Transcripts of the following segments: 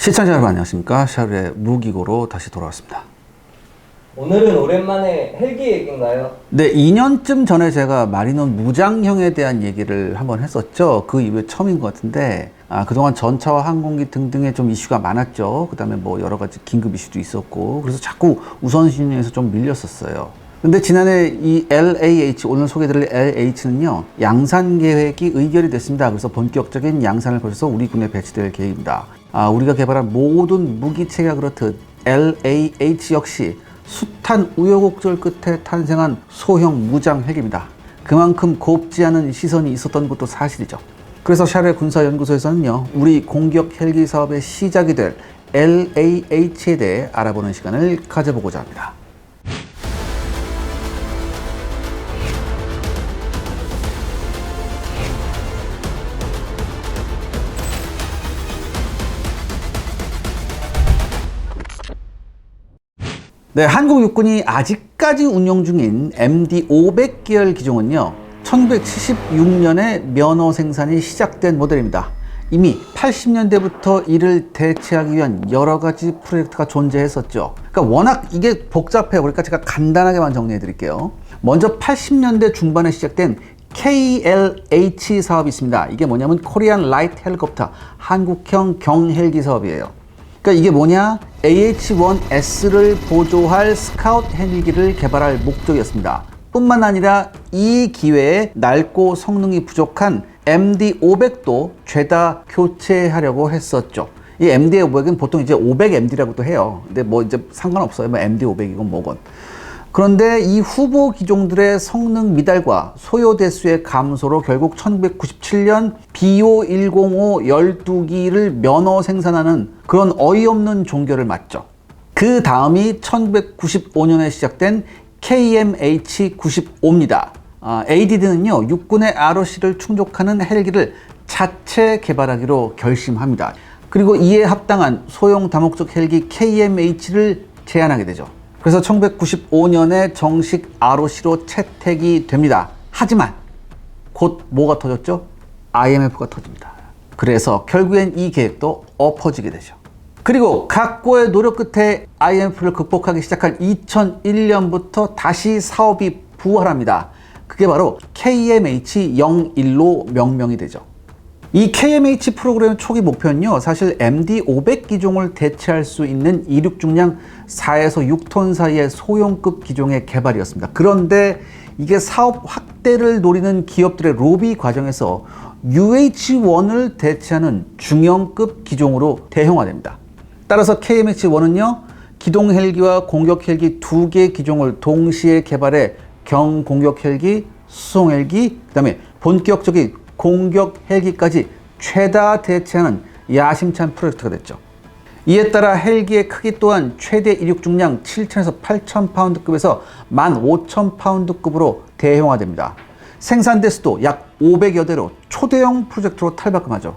시청자 여러분 안녕하십니까. 샤르의 무기고로 다시 돌아왔습니다. 오늘은 오랜만에 헬기 얘기인가요? 네, 2년쯤 전에 제가 마리논 무장형에 대한 얘기를 한번 했었죠. 그 이후에 처음인 것 같은데 그동안 전차와 항공기 등등의 좀 이슈가 많았죠. 그 다음에 뭐 여러 가지 긴급 이슈도 있었고 그래서 자꾸 우선순위에서 좀 밀렸었어요. 근데 지난해 이 LAH, 오늘 소개드릴 LH는요, 양산 계획이 의결이 됐습니다. 그래서 본격적인 양산을 거쳐서 우리 군에 배치될 계획입니다. 우리가 개발한 모든 무기체계가 그렇듯 LAH 역시 숱한 우여곡절 끝에 탄생한 소형 무장 헬기입니다. 그만큼 곱지 않은 시선이 있었던 것도 사실이죠. 그래서 샤르 군사연구소에서는요, 우리 공격 헬기 사업의 시작이 될 LAH에 대해 알아보는 시간을 가져보고자 합니다. 네, 한국 육군이 아직까지 운용 중인 MD-500 계열 기종은요, 1976년에 면허 생산이 시작된 모델입니다. 이미 80년대부터 이를 대체하기 위한 여러 가지 프로젝트가 존재했었죠. 그러니까 워낙 이게 복잡해요. 그러니까 제가 간단하게만 정리해 드릴게요. 먼저 80년대 중반에 시작된 KLH 사업이 있습니다. 이게 뭐냐면 코리안 라이트 헬리콥터, 한국형 경헬기 사업이에요. 그러니까 이게 뭐냐? AH-1S를 보조할 스카웃 헬기를 개발할 목적이었습니다. 뿐만 아니라 이 기회에 낡고 성능이 부족한 MD-500도 죄다 교체하려고 했었죠. 이 MD-500은 보통 이제 500MD라고도 해요. 근데 뭐 이제 상관없어요. 뭐 MD-500이건 뭐건. 그런데 이 후보 기종들의 성능 미달과 소요 대수의 감소로 결국 1997년 BO-105 12기를 면허 생산하는 그런 어이없는 종결을 맞죠. 그 다음이 1995년에 시작된 KMH-95입니다. ADD는요, 육군의 ROC를 충족하는 헬기를 자체 개발하기로 결심합니다. 그리고 이에 합당한 소형 다목적 헬기 KMH를 제안하게 되죠. 그래서 1995년에 정식 ROC로 채택이 됩니다. 하지만 곧 뭐가 터졌죠? IMF가 터집니다. 그래서 결국엔 이 계획도 엎어지게 되죠. 그리고 각고의 노력 끝에 IMF를 극복하기 시작한 2001년부터 다시 사업이 부활합니다. 그게 바로 KMH-01로 명명이 되죠. 이 KMH 프로그램 초기 목표는요, 사실 MD-500 기종을 대체할 수 있는 이륙 중량 4에서 6톤 사이의 소형급 기종의 개발이었습니다. 그런데 이게 사업 확대를 노리는 기업들의 로비 과정에서 UH-1을 대체하는 중형급 기종으로 대형화됩니다. 따라서 KMH-1은요, 기동 헬기와 공격 헬기 두 개의 기종을 동시에 개발해 경공격 헬기, 수송 헬기, 그다음에 본격적인 공격 헬기까지 최다 대체하는 야심찬 프로젝트가 됐죠. 이에 따라 헬기의 크기 또한 최대 이륙 중량 7,000에서 8,000파운드급에서 15,000파운드급으로 대형화됩니다. 생산 대수도 약 500여 대로 초대형 프로젝트로 탈바꿈하죠.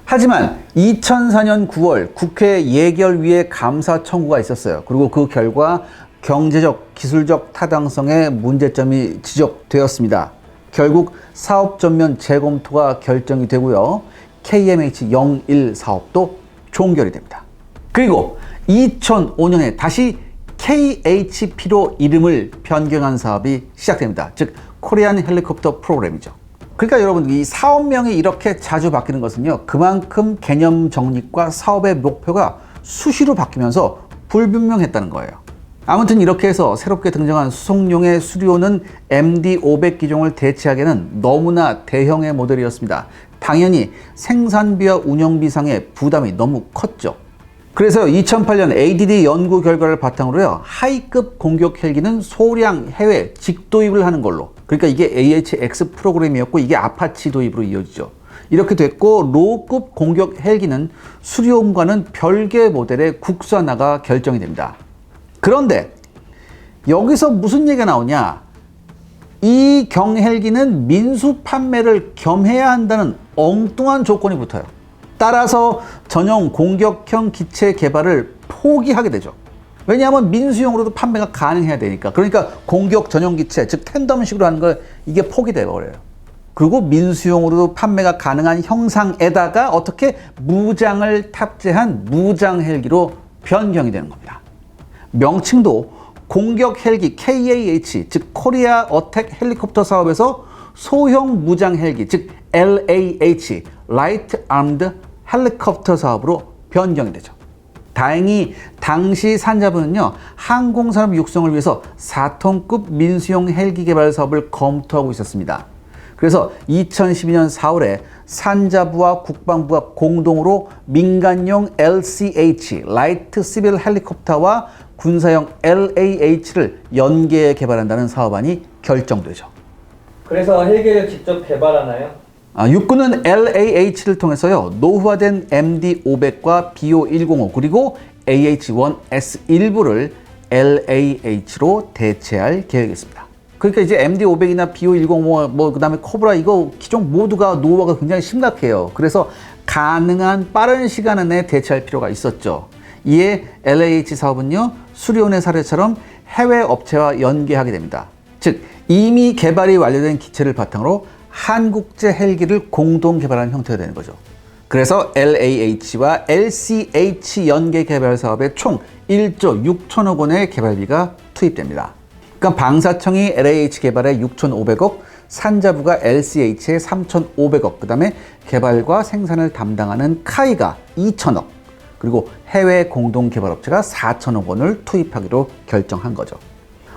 하지만 2004년 9월 국회 예결위에 감사 청구가 있었어요. 그리고 그 결과 경제적, 기술적 타당성에 문제점이 지적되었습니다. 결국 사업 전면 재검토가 결정이 되고요. KMH-01 사업도 종결이 됩니다. 그리고 2005년에 다시 KHP로 이름을 변경한 사업이 시작됩니다. 즉 코리안 헬리콥터 프로그램이죠. 그러니까 여러분, 이 사업명이 이렇게 자주 바뀌는 것은요, 그만큼 개념 정립과 사업의 목표가 수시로 바뀌면서 불분명했다는 거예요. 아무튼 이렇게 해서 새롭게 등장한 수송용의 수리호는 MD-500 기종을 대체하기에는 너무나 대형의 모델이었습니다. 당연히 생산비와 운영비상의 부담이 너무 컸죠. 그래서 2008년 ADD 연구 결과를 바탕으로요, 하이급 공격 헬기는 소량 해외 직도입을 하는 걸로, 그러니까 이게 AHX 프로그램이었고 이게 아파치 도입으로 이어지죠. 이렇게 됐고, 로우급 공격 헬기는 수리홈과는 별개 모델의 국산화가 결정이 됩니다. 그런데 여기서 무슨 얘기가 나오냐? 이 경헬기는 민수 판매를 겸해야 한다는 엉뚱한 조건이 붙어요. 따라서 전용 공격형 기체 개발을 포기하게 되죠. 왜냐하면 민수용으로도 판매가 가능해야 되니까. 그러니까 공격 전용 기체, 즉 텐덤식으로 하는 걸 이게 포기돼 버려요. 그리고 민수용으로도 판매가 가능한 형상에다가 어떻게 무장을 탑재한 무장 헬기로 변경이 되는 겁니다. 명칭도 공격 헬기 KAH, 즉 코리아 어택 헬리콥터 사업에서 소형 무장 헬기, 즉 LAH, 라이트 아임드 헬리콥터 사업으로 변경이 되죠. 다행히 당시 산자부는요, 항공산업 육성을 위해서 4톤급 민수용 헬기 개발 사업을 검토하고 있었습니다. 그래서 2012년 4월에 산자부와 국방부가 공동으로 민간용 LCH, 라이트 시빌 헬리콥터와 군사용 LAH를 연계해 개발한다는 사업안이 결정되죠. 그래서 헬기를 직접 개발하나요? 육군은 LAH를 통해서요, 노후화된 MD-500과 BO-105 그리고 AH-1S 일부를 LAH로 대체할 계획이었습니다. 그러니까 이제 MD-500이나 BO-105 그다음에 코브라 이거 기종 모두가 노후화가 굉장히 심각해요. 그래서 가능한 빠른 시간 안에 대체할 필요가 있었죠. 이에 LAH 사업은요, 수리온의 사례처럼 해외 업체와 연계하게 됩니다. 즉 이미 개발이 완료된 기체를 바탕으로 한국제 헬기를 공동 개발하는 형태가 되는 거죠. 그래서 LAH와 LCH 연계 개발 사업에 총 1조 6천억 원의 개발비가 투입됩니다. 그러니까 방사청이 LAH 개발에 6,500억, 산자부가 LCH에 3,500억, 그 다음에 개발과 생산을 담당하는 카이가 2천억, 그리고 해외 공동 개발업체가 4천억 원을 투입하기로 결정한 거죠.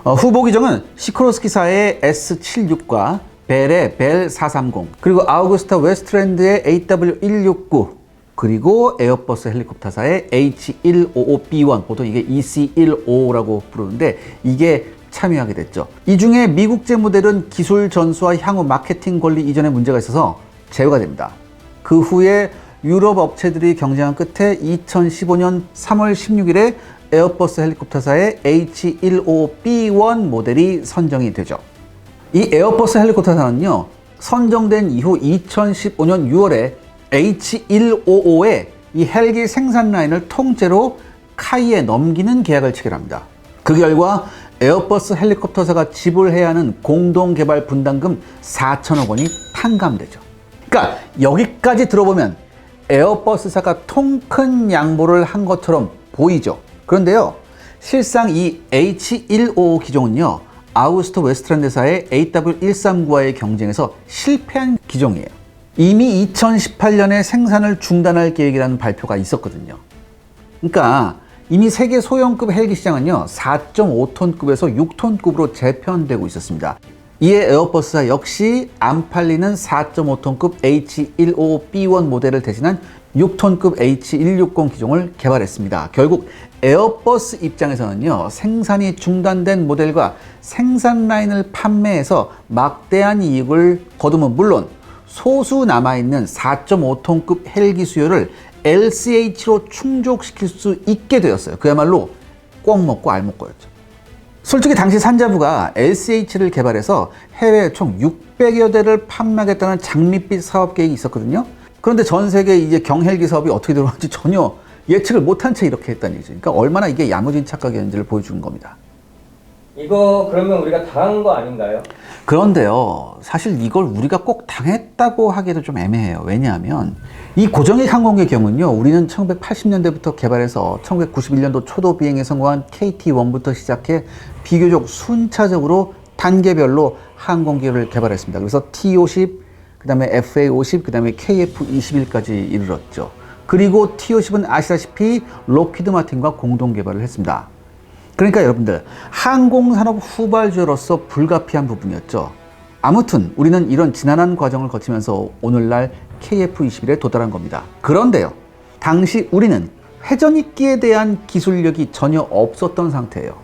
후보 기종은 시코로스키사의 S76과 벨의 벨 430, 그리고 아우구스타 웨스트랜드의 AW169, 그리고 에어버스 헬리콥터사의 H155B1, 보통 이게 EC155라고 부르는데 이게 참여하게 됐죠. 이 중에 미국제 모델은 기술 전수와 향후 마케팅 권리 이전에 문제가 있어서 제외가 됩니다. 그 후에 유럽 업체들이 경쟁한 끝에 2015년 3월 16일에 에어버스 헬리콥터사의 H155B1 모델이 선정이 되죠. 이 에어버스 헬리콥터사는요, 선정된 이후 2015년 6월에 H155의 이 헬기 생산 라인을 통째로 카이에 넘기는 계약을 체결합니다. 그 결과 에어버스 헬리콥터사가 지불해야 하는 공동개발 분담금 4천억 원이 탕감되죠. 그러니까 여기까지 들어보면 에어버스사가 통 큰 양보를 한 것처럼 보이죠. 그런데요, 실상 이 H155 기종은요, 아우구스타 웨스트랜드사의 AW139와의 경쟁에서 실패한 기종이에요. 이미 2018년에 생산을 중단할 계획이라는 발표가 있었거든요. 그러니까 이미 세계 소형급 헬기 시장은요, 4.5톤급에서 6톤급으로 재편되고 있었습니다. 이에 에어버스사 역시 안 팔리는 4.5톤급 H155B1 모델을 대신한 6톤급 H160 기종을 개발했습니다. 결국 에어버스 입장에서는요, 생산이 중단된 모델과 생산 라인을 판매해서 막대한 이익을 거두면 물론 소수 남아있는 4.5톤급 헬기 수요를 LCH로 충족시킬 수 있게 되었어요. 그야말로 꼭 먹고 알 먹고였죠. 솔직히 당시 산자부가 LCH를 개발해서 해외에 총 600여 대를 판매하겠다는 장밋빛 사업 계획이 있었거든요. 그런데 전 세계 이제 경헬기 사업이 어떻게 들어갈지 전혀 예측을 못한 채 이렇게 했다는 얘기죠. 그러니까 얼마나 이게 야무진 착각이었는지를 보여주는 겁니다. 이거 그러면 우리가 당한 거 아닌가요? 그런데요, 사실 이걸 우리가 꼭 당했다고 하기도 좀 애매해요. 왜냐하면 이 고정익 항공기의 경우는요, 우리는 1980년대부터 개발해서 1991년도 초도 비행에 성공한 KT-1부터 시작해 비교적 순차적으로 단계별로 항공기를 개발했습니다. 그래서 T-50, 그 다음에 FA-50, 그 다음에 KF-21까지 이르렀죠. 그리고 T-50은 아시다시피 록히드 마틴과 공동 개발을 했습니다. 그러니까 여러분들, 항공산업 후발주로서 불가피한 부분이었죠. 아무튼 우리는 이런 지난한 과정을 거치면서 오늘날 KF-21에 도달한 겁니다. 그런데요, 당시 우리는 회전익기에 대한 기술력이 전혀 없었던 상태예요.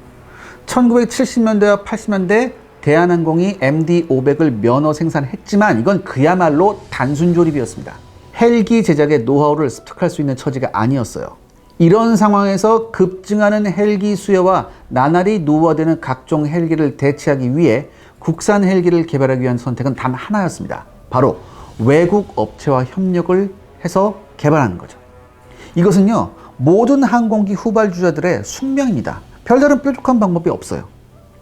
1970년대와 80년대 대한항공이 MD-500을 면허 생산했지만 이건 그야말로 단순 조립이었습니다. 헬기 제작의 노하우를 습득할 수 있는 처지가 아니었어요. 이런 상황에서 급증하는 헬기 수요와 나날이 노후화되는 각종 헬기를 대체하기 위해 국산 헬기를 개발하기 위한 선택은 단 하나였습니다. 바로 외국 업체와 협력을 해서 개발하는 거죠. 이것은요, 모든 항공기 후발주자들의 숙명입니다. 별다른 뾰족한 방법이 없어요.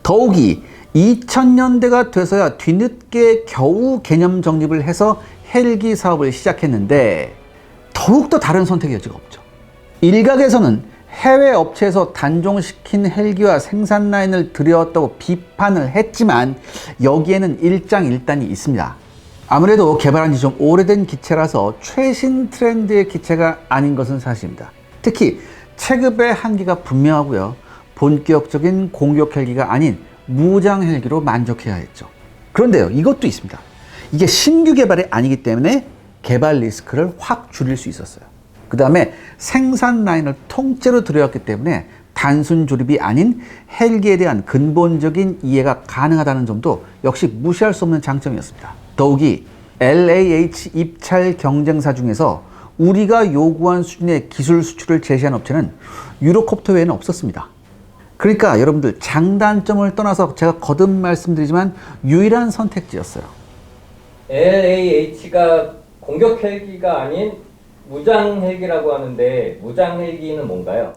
더욱이 2000년대가 돼서야 뒤늦게 겨우 개념 정립을 해서 헬기 사업을 시작했는데 더욱더 다른 선택의 여지가 없죠. 일각에서는 해외 업체에서 단종시킨 헬기와 생산 라인을 들여왔다고 비판을 했지만 여기에는 일장일단이 있습니다. 아무래도 개발한 지 좀 오래된 기체라서 최신 트렌드의 기체가 아닌 것은 사실입니다. 특히 체급의 한계가 분명하고요. 본격적인 공격 헬기가 아닌 무장 헬기로 만족해야 했죠. 그런데요, 이것도 있습니다. 이게 신규 개발이 아니기 때문에 개발 리스크를 확 줄일 수 있었어요. 그 다음에 생산 라인을 통째로 들여왔기 때문에 단순 조립이 아닌 헬기에 대한 근본적인 이해가 가능하다는 점도 역시 무시할 수 없는 장점이었습니다. 더욱이 LAH 입찰 경쟁사 중에서 우리가 요구한 수준의 기술 수출을 제시한 업체는 유로콥터 외에는 없었습니다. 그러니까 여러분들 장단점을 떠나서 제가 거듭 말씀드리지만 유일한 선택지였어요. LAH가 공격 헬기가 아닌 무장 헬기라고 하는데 무장 헬기는 뭔가요?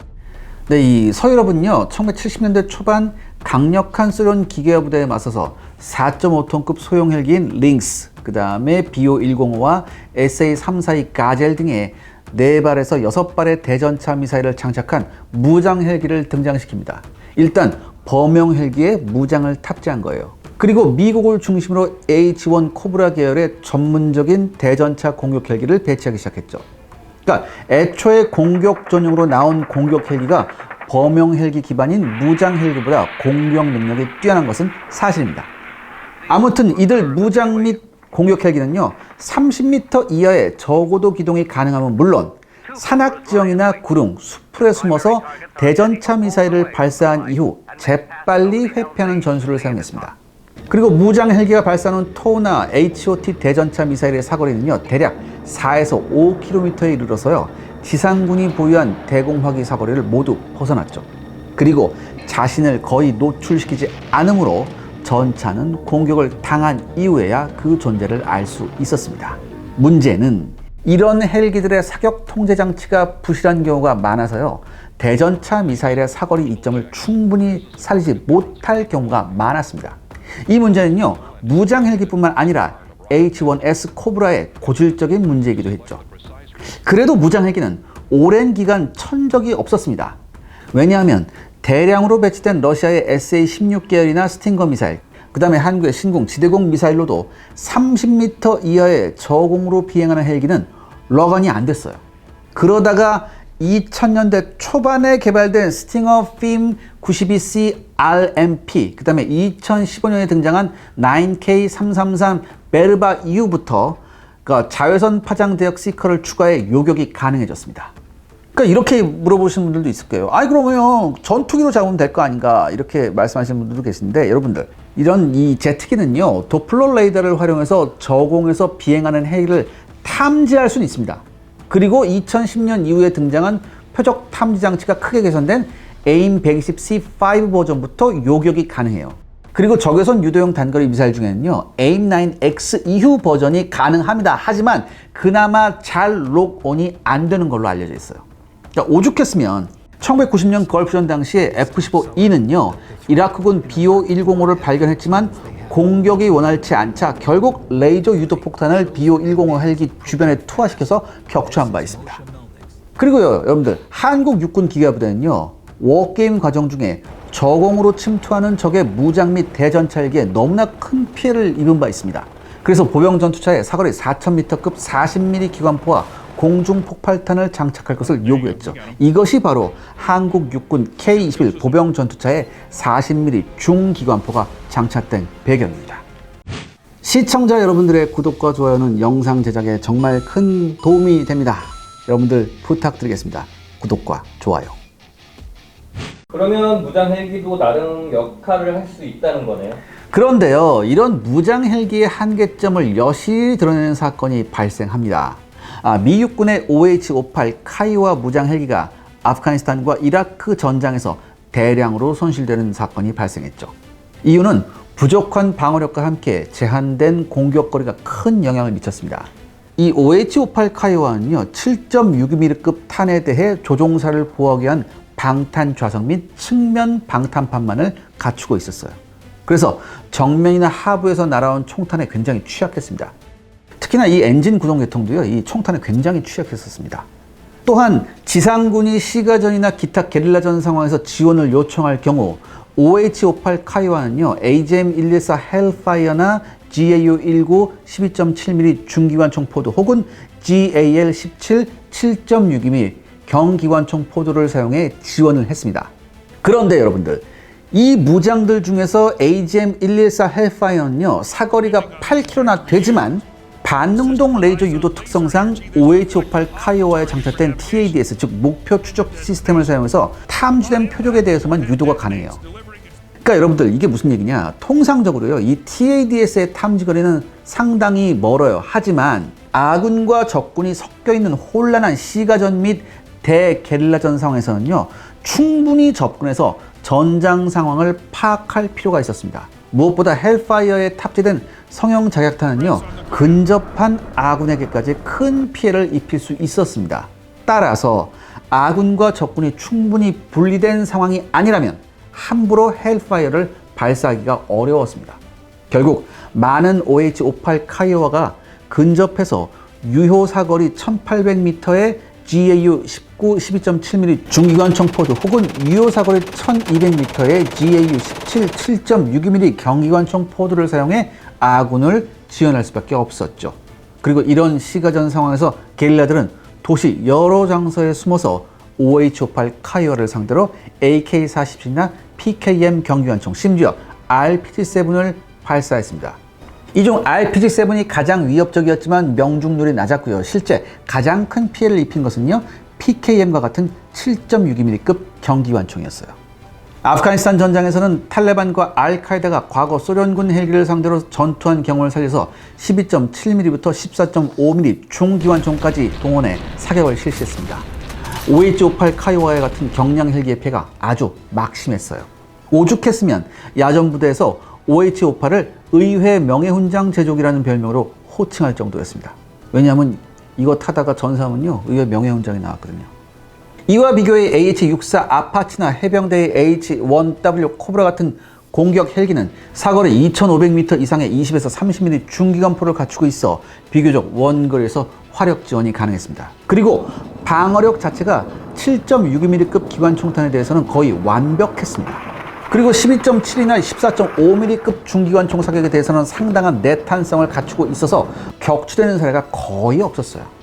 네, 이 서유럽은요 1970년대 초반 강력한 소련 기계화 부대에 맞서서 4.5톤급 소형 헬기인 링스, 그 다음에 BO-105와 SA-342 가젤 등의 4발에서 6발의 대전차 미사일을 장착한 무장 헬기를 등장시킵니다. 일단 범용 헬기에 무장을 탑재한 거예요. 그리고 미국을 중심으로 H-1 코브라 계열의 전문적인 대전차 공격 헬기를 배치하기 시작했죠. 그러니까 애초에 공격 전용으로 나온 공격 헬기가 범용 헬기 기반인 무장 헬기보다 공격 능력이 뛰어난 것은 사실입니다. 아무튼 이들 무장 및 공격 헬기는요 30m 이하의 저고도 기동이 가능하면 물론 산악지형이나 구릉, 수풀에 숨어서 대전차 미사일을 발사한 이후 재빨리 회피하는 전술을 사용했습니다. 그리고 무장 헬기가 발사하는 토우나 HOT 대전차 미사일의 사거리는요 대략 4에서 5km에 이르러서요 지상군이 보유한 대공화기 사거리를 모두 벗어났죠. 그리고 자신을 거의 노출시키지 않으므로 전차는 공격을 당한 이후에야 그 존재를 알 수 있었습니다. 문제는 이런 헬기들의 사격 통제 장치가 부실한 경우가 많아서요 대전차 미사일의 사거리 이점을 충분히 살리지 못할 경우가 많았습니다. 이 문제는요 무장 헬기뿐만 아니라 H-1S 코브라의 고질적인 문제이기도 했죠. 그래도 무장 헬기는 오랜 기간 천적이 없었습니다. 왜냐하면 대량으로 배치된 러시아의 SA-16 계열이나 스팅거 미사일, 그 다음에 한국의 신궁 지대공 미사일로도 30m 이하의 저공으로 비행하는 헬기는 러건이 안 됐어요. 그러다가 2000년대 초반에 개발된 스팅어 핌 92C RMP, 그 다음에 2015년에 등장한 9K333 베르바 이후부터 자외선 파장 대역 시커를 추가해 요격이 가능해졌습니다. 그러니까 이렇게 물어보시는 분들도 있을 거예요. 아니 그러면 전투기로 잡으면 될 거 아닌가 이렇게 말씀하시는 분들도 계신데 여러분들 이런 이 제트기는요 도플러 레이더를 활용해서 저공에서 비행하는 헬기를 탐지할 수는 있습니다. 그리고 2010년 이후에 등장한 표적 탐지 장치가 크게 개선된 AIM 120C5 버전부터 요격이 가능해요. 그리고 적외선 유도형 단거리 미사일 중에는요 AIM 9X 이후 버전이 가능합니다. 하지만 그나마 잘 록온이 안 되는 걸로 알려져 있어요. 그러니까 오죽했으면 1990년 걸프전 당시에 F-15E는요 이라크군 BO-105를 발견했지만 공격이 원활치 않자 결국 레이저 유도 폭탄을 BO-105 헬기 주변에 투하시켜서 격추한 바 있습니다. 그리고요 여러분들 한국 육군 기계부대는요 워게임 과정 중에 저공으로 침투하는 적의 무장 및 대전차 헬기에 너무나 큰 피해를 입은 바 있습니다. 그래서 보병 전투차에 사거리 4000m급 40mm 기관포와 공중 폭발탄을 장착할 것을 요구했죠. 이것이 바로 한국 육군 K-21 보병 전투차에 40mm 중기관포가 장착된 배경입니다. 시청자 여러분들의 구독과 좋아요는 영상 제작에 정말 큰 도움이 됩니다. 여러분들 부탁드리겠습니다. 구독과 좋아요. 그러면 무장 헬기도 나름 역할을 할 수 있다는 거네요. 그런데요, 이런 무장 헬기의 한계점을 여실히 드러내는 사건이 발생합니다. 미 육군의 OH-58 카이오와 무장 헬기가 아프가니스탄과 이라크 전장에서 대량으로 손실되는 사건이 발생했죠. 이유는 부족한 방어력과 함께 제한된 공격거리가 큰 영향을 미쳤습니다. 이 OH-58 카이오와는요 7.62mm급 탄에 대해 조종사를 보호하기 위한 방탄 좌석 및 측면 방탄판만을 갖추고 있었어요. 그래서 정면이나 하부에서 날아온 총탄에 굉장히 취약했습니다. 특히나 이 엔진 구동 계통도요, 이 총탄에 굉장히 취약했었습니다. 또한 지상군이 시가전이나 기타 게릴라전 상황에서 지원을 요청할 경우 OH-58 카이와는요, AGM-114 헬파이어나 GAU-19 12.7mm 중기관총 포드 혹은 GAL-17 7.62mm 경기관총 포드를 사용해 지원을 했습니다. 그런데 여러분들, 이 무장들 중에서 AGM-114 헬파이어는요, 사거리가 8km나 되지만 반능동 레이저 유도 특성상 OH-58 카이오와에 장착된 TADS, 즉 목표 추적 시스템을 사용해서 탐지된 표적에 대해서만 유도가 가능해요. 그러니까 여러분들, 이게 무슨 얘기냐? 통상적으로요, 이 TADS의 탐지 거리는 상당히 멀어요. 하지만 아군과 적군이 섞여 있는 혼란한 시가전 및 대게릴라전 상황에서는요, 충분히 접근해서 전장 상황을 파악할 필요가 있었습니다. 무엇보다 헬파이어에 탑재된 성형 자격탄은요, 근접한 아군에게까지 큰 피해를 입힐 수 있었습니다. 따라서 아군과 적군이 충분히 분리된 상황이 아니라면 함부로 헬파이어를 발사하기가 어려웠습니다. 결국 많은 OH-58 카이오와가 근접해서 유효 사거리 1800m의 GAU-19 12.7mm 중기관총 포드 혹은 유효 사거리 1200m의 GAU-17 7.62mm 경기관총 포드를 사용해 아군을 지원할 수밖에 없었죠. 그리고 이런 시가전 상황에서 게릴라들은 도시 여러 장소에 숨어서 OH-58 카이오를 상대로 AK-47이나 PKM 경기관총, 심지어 RPG-7을 발사했습니다. 이 중 RPG-7이 가장 위협적이었지만 명중률이 낮았고요. 실제 가장 큰 피해를 입힌 것은요, PKM과 같은 7.62mm급 경기관총이었어요. 아프가니스탄 전장에서는 탈레반과 알카에다가 과거 소련군 헬기를 상대로 전투한 경험을 살려서 12.7mm부터 14.5mm 중기관총까지 동원해 사격을 실시했습니다. OH-58 카이오와 같은 경량 헬기의 피해가 아주 막심했어요. 오죽했으면 야전부대에서 OH-58을 의회 명예훈장 제조기라는 별명으로 호칭할 정도였습니다. 왜냐하면 이거 타다가 전사하면요, 의회 명예훈장이 나왔거든요. 이와 비교해 AH-64 아파치나 해병대의 H-1W 코브라 같은 공격 헬기는 사거리 2500m 이상의 20에서 30mm 중기관포를 갖추고 있어 비교적 원거리에서 화력 지원이 가능했습니다. 그리고 방어력 자체가 7.62mm급 기관총탄에 대해서는 거의 완벽했습니다. 그리고 12.7이나 14.5mm급 중기관총 사격에 대해서는 상당한 내탄성을 갖추고 있어서 격추되는 사례가 거의 없었어요.